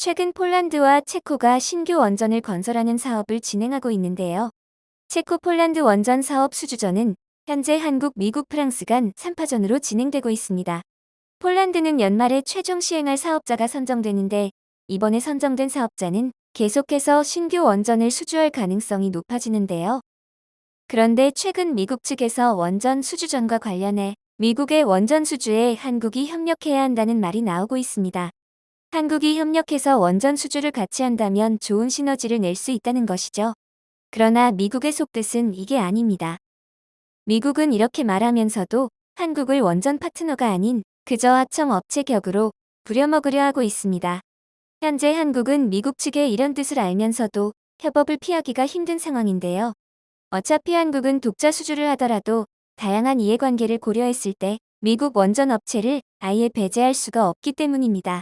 최근 폴란드와 체코가 신규 원전을 건설하는 사업을 진행하고 있는데요. 체코 폴란드 원전 사업 수주전은 현재 한국, 미국, 프랑스 간 3파전으로 진행되고 있습니다. 폴란드는 연말에 최종 시행할 사업자가 선정되는데 이번에 선정된 사업자는 계속해서 신규 원전을 수주할 가능성이 높아지는데요. 그런데 최근 미국 측에서 원전 수주전과 관련해 미국의 원전 수주에 한국이 협력해야 한다는 말이 나오고 있습니다. 한국이 협력해서 원전 수주를 같이 한다면 좋은 시너지를 낼 수 있다는 것이죠. 그러나 미국의 속뜻은 이게 아닙니다. 미국은 이렇게 말하면서도 한국을 원전 파트너가 아닌 그저 하청 업체 격으로 부려먹으려 하고 있습니다. 현재 한국은 미국 측의 이런 뜻을 알면서도 협업을 피하기가 힘든 상황인데요. 어차피 한국은 독자 수주를 하더라도 다양한 이해관계를 고려했을 때 미국 원전 업체를 아예 배제할 수가 없기 때문입니다.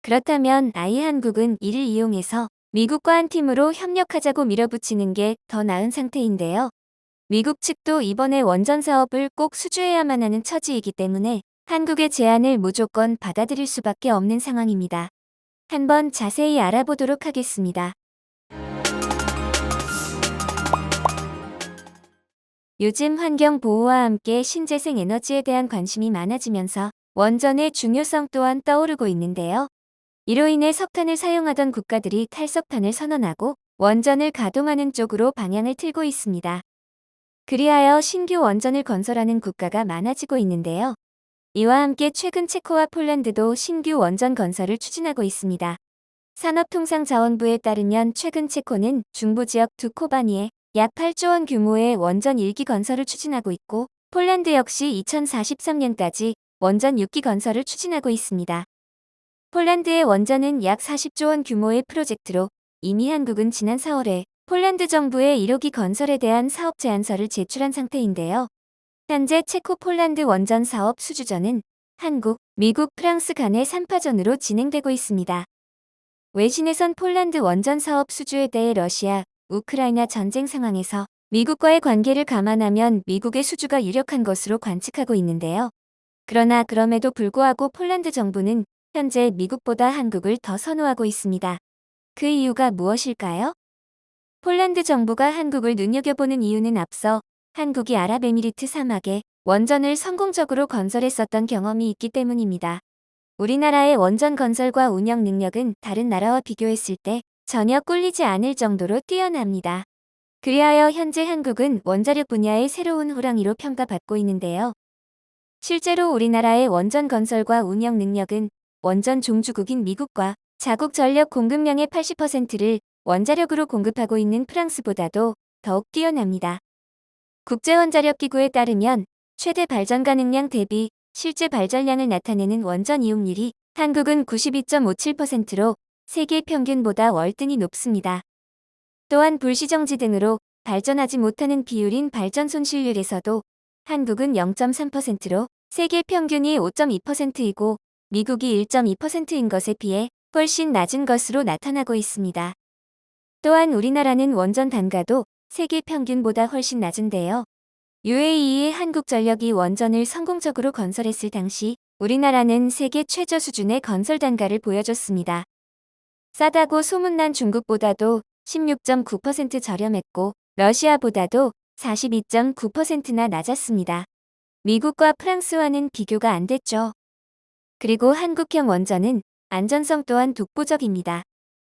그렇다면 아예 한국은 이를 이용해서 미국과 한 팀으로 협력하자고 밀어붙이는 게 더 나은 상태인데요. 미국 측도 이번에 원전 사업을 꼭 수주해야만 하는 처지이기 때문에 한국의 제안을 무조건 받아들일 수밖에 없는 상황입니다. 한번 자세히 알아보도록 하겠습니다. 요즘 환경 보호와 함께 신재생 에너지에 대한 관심이 많아지면서 원전의 중요성 또한 떠오르고 있는데요. 이로 인해 석탄을 사용하던 국가들이 탈석탄을 선언하고 원전을 가동하는 쪽으로 방향을 틀고 있습니다. 그리하여 신규 원전을 건설하는 국가가 많아지고 있는데요. 이와 함께 최근 체코와 폴란드도 신규 원전 건설을 추진하고 있습니다. 산업통상자원부에 따르면 최근 체코는 중부지역 두 코바니에 약 8조 원 규모의 원전 1기 건설을 추진하고 있고 폴란드 역시 2043년까지 원전 6기 건설을 추진하고 있습니다. 폴란드의 원전은 약 40조 원 규모의 프로젝트로 이미 한국은 지난 4월에 폴란드 정부에 1호기 건설에 대한 사업 제안서를 제출한 상태인데요. 현재 체코 폴란드 원전 사업 수주전은 한국, 미국, 프랑스 간의 3파전으로 진행되고 있습니다. 외신에선 폴란드 원전 사업 수주에 대해 러시아, 우크라이나 전쟁 상황에서 미국과의 관계를 감안하면 미국의 수주가 유력한 것으로 관측하고 있는데요. 그러나 그럼에도 불구하고 폴란드 정부는 현재 미국보다 한국을 더 선호하고 있습니다. 그 이유가 무엇일까요? 폴란드 정부가 한국을 눈여겨보는 이유는 앞서 한국이 아랍에미리트 사막에 원전을 성공적으로 건설했었던 경험이 있기 때문입니다. 우리나라의 원전 건설과 운영 능력은 다른 나라와 비교했을 때 전혀 꿀리지 않을 정도로 뛰어납니다. 그리하여 현재 한국은 원자력 분야의 새로운 호랑이로 평가받고 있는데요. 실제로 우리나라의 원전 건설과 운영 능력은 원전 종주국인 미국과 자국 전력 공급량의 80%를 원자력으로 공급하고 있는 프랑스보다도 더욱 뛰어납니다. 국제원자력기구에 따르면 최대 발전 가능량 대비 실제 발전량을 나타내는 원전 이용률이 한국은 92.57%로 세계 평균보다 월등히 높습니다. 또한 불시정지 등으로 발전하지 못하는 비율인 발전 손실률에서도 한국은 0.3%로 세계 평균이 5.2%이고 미국이 1.2%인 것에 비해 훨씬 낮은 것으로 나타나고 있습니다. 또한 우리나라는 원전 단가도 세계 평균보다 훨씬 낮은데요. UAE의 한국전력이 원전을 성공적으로 건설했을 당시 우리나라는 세계 최저 수준의 건설 단가를 보여줬습니다. 싸다고 소문난 중국보다도 16.9% 저렴했고 러시아보다도 42.9%나 낮았습니다. 미국과 프랑스와는 비교가 안 됐죠. 그리고 한국형 원전은 안전성 또한 독보적입니다.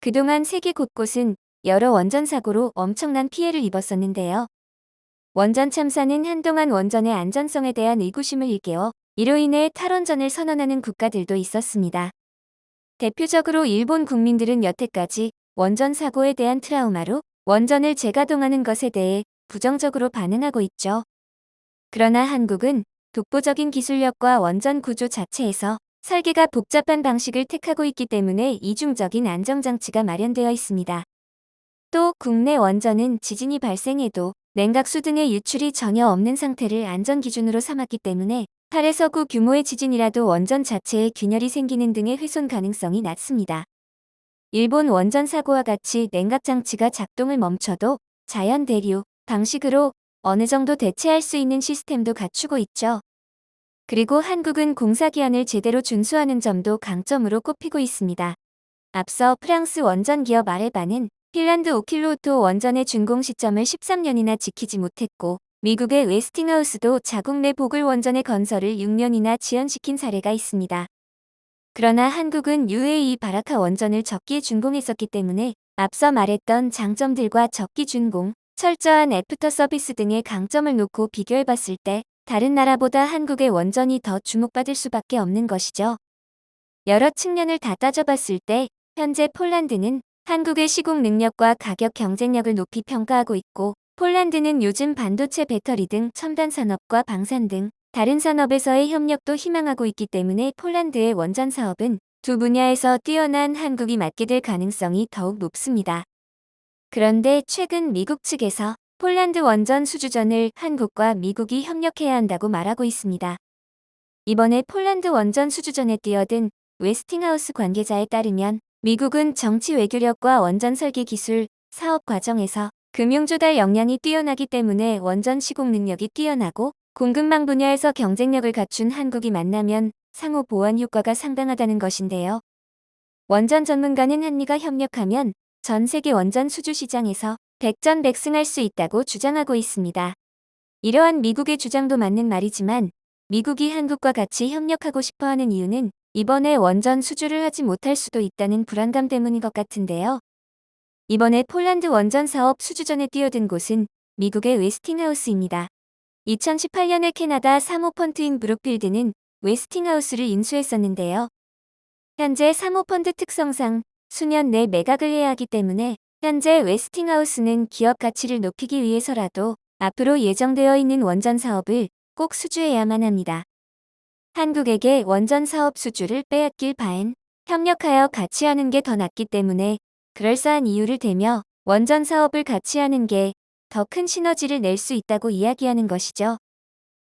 그동안 세계 곳곳은 여러 원전 사고로 엄청난 피해를 입었었는데요. 원전 참사는 한동안 원전의 안전성에 대한 의구심을 일깨워 이로 인해 탈원전을 선언하는 국가들도 있었습니다. 대표적으로 일본 국민들은 여태까지 원전 사고에 대한 트라우마로 원전을 재가동하는 것에 대해 부정적으로 반응하고 있죠. 그러나 한국은 독보적인 기술력과 원전 구조 자체에서 설계가 복잡한 방식을 택하고 있기 때문에 이중적인 안정장치가 마련되어 있습니다. 또 국내 원전은 지진이 발생해도 냉각수 등의 유출이 전혀 없는 상태를 안전기준으로 삼았기 때문에 8에서 9 규모의 지진이라도 원전 자체에 균열이 생기는 등의 훼손 가능성이 낮습니다. 일본 원전 사고와 같이 냉각장치가 작동을 멈춰도 자연 대류 방식으로 어느 정도 대체할 수 있는 시스템도 갖추고 있죠. 그리고 한국은 공사기한을 제대로 준수하는 점도 강점으로 꼽히고 있습니다. 앞서 프랑스 원전 기업 아레바는 핀란드 오킬루오토 원전의 준공 시점을 13년이나 지키지 못했고 미국의 웨스팅하우스도 자국 내 보글 원전의 건설을 6년이나 지연시킨 사례가 있습니다. 그러나 한국은 UAE 바라카 원전을 적기에 준공했었기 때문에 앞서 말했던 장점들과 적기 준공, 철저한 애프터 서비스 등의 강점을 놓고 비교해봤을 때 다른 나라보다 한국의 원전이 더 주목받을 수밖에 없는 것이죠. 여러 측면을 다 따져봤을 때 현재 폴란드는 한국의 시공 능력과 가격 경쟁력을 높이 평가하고 있고 폴란드는 요즘 반도체 배터리 등 첨단 산업과 방산 등 다른 산업에서의 협력도 희망하고 있기 때문에 폴란드의 원전 사업은 두 분야에서 뛰어난 한국이 맡게 될 가능성이 더욱 높습니다. 그런데 최근 미국 측에서 폴란드 원전 수주전을 한국과 미국이 협력해야 한다고 말하고 있습니다. 이번에 폴란드 원전 수주전에 뛰어든 웨스팅하우스 관계자에 따르면 미국은 정치 외교력과 원전 설계 기술, 사업 과정에서 금융 조달 역량이 뛰어나기 때문에 원전 시공 능력이 뛰어나고 공급망 분야에서 경쟁력을 갖춘 한국이 만나면 상호 보완 효과가 상당하다는 것인데요. 원전 전문가는 한미가 협력하면 전 세계 원전 수주 시장에서 백전백승할 수 있다고 주장하고 있습니다. 이러한 미국의 주장도 맞는 말이지만 미국이 한국과 같이 협력하고 싶어하는 이유는 이번에 원전 수주를 하지 못할 수도 있다는 불안감 때문인 것 같은데요. 이번에 폴란드 원전 사업 수주전에 뛰어든 곳은 미국의 웨스팅하우스입니다. 2018년에 캐나다 사모펀드인 브룩필드는 웨스팅하우스를 인수했었는데요. 현재 사모펀드 특성상 수년 내 매각을 해야 하기 때문에 현재 웨스팅하우스는 기업 가치를 높이기 위해서라도 앞으로 예정되어 있는 원전 사업을 꼭 수주해야만 합니다. 한국에게 원전 사업 수주를 빼앗길 바엔 협력하여 같이 하는 게 더 낫기 때문에 그럴싸한 이유를 대며 원전 사업을 같이 하는 게 더 큰 시너지를 낼 수 있다고 이야기하는 것이죠.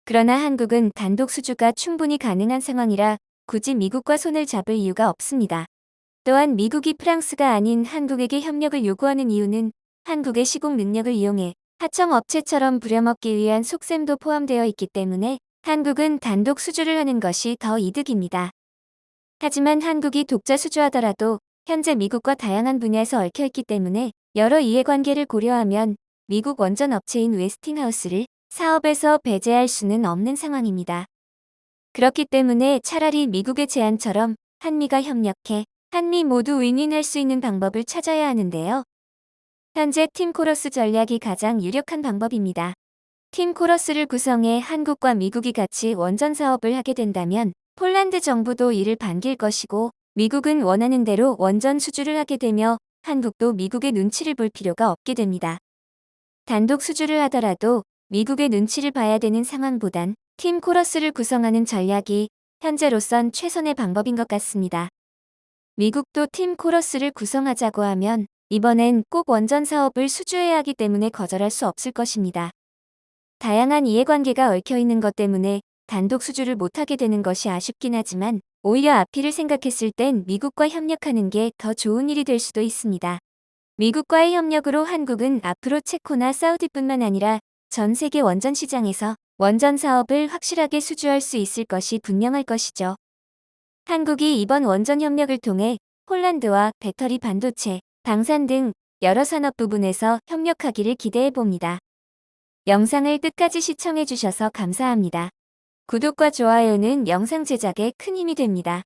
그러나 한국은 단독 수주가 충분히 가능한 상황이라 굳이 미국과 손을 잡을 이유가 없습니다. 또한 미국이 프랑스가 아닌 한국에게 협력을 요구하는 이유는 한국의 시공 능력을 이용해 하청업체처럼 부려먹기 위한 속셈도 포함되어 있기 때문에 한국은 단독 수주를 하는 것이 더 이득입니다. 하지만 한국이 독자 수주하더라도 현재 미국과 다양한 분야에서 얽혀있기 때문에 여러 이해관계를 고려하면 미국 원전 업체인 웨스팅하우스를 사업에서 배제할 수는 없는 상황입니다. 그렇기 때문에 차라리 미국의 제안처럼 한미가 협력해 한미 모두 윈윈할 수 있는 방법을 찾아야 하는데요. 현재 팀 코러스 전략이 가장 유력한 방법입니다. 팀 코러스를 구성해 한국과 미국이 같이 원전 사업을 하게 된다면 폴란드 정부도 이를 반길 것이고 미국은 원하는 대로 원전 수주를 하게 되며 한국도 미국의 눈치를 볼 필요가 없게 됩니다. 단독 수주를 하더라도 미국의 눈치를 봐야 되는 상황보단 팀 코러스를 구성하는 전략이 현재로선 최선의 방법인 것 같습니다. 미국도 팀 코러스를 구성하자고 하면 이번엔 꼭 원전 사업을 수주해야 하기 때문에 거절할 수 없을 것입니다. 다양한 이해관계가 얽혀있는 것 때문에 단독 수주를 못하게 되는 것이 아쉽긴 하지만 오히려 앞뒤를 생각했을 땐 미국과 협력하는 게 더 좋은 일이 될 수도 있습니다. 미국과의 협력으로 한국은 앞으로 체코나 사우디뿐만 아니라 전 세계 원전 시장에서 원전 사업을 확실하게 수주할 수 있을 것이 분명할 것이죠. 한국이 이번 원전 협력을 통해 폴란드와 배터리 반도체, 방산 등 여러 산업 부분에서 협력하기를 기대해 봅니다. 영상을 끝까지 시청해 주셔서 감사합니다. 구독과 좋아요는 영상 제작에 큰 힘이 됩니다.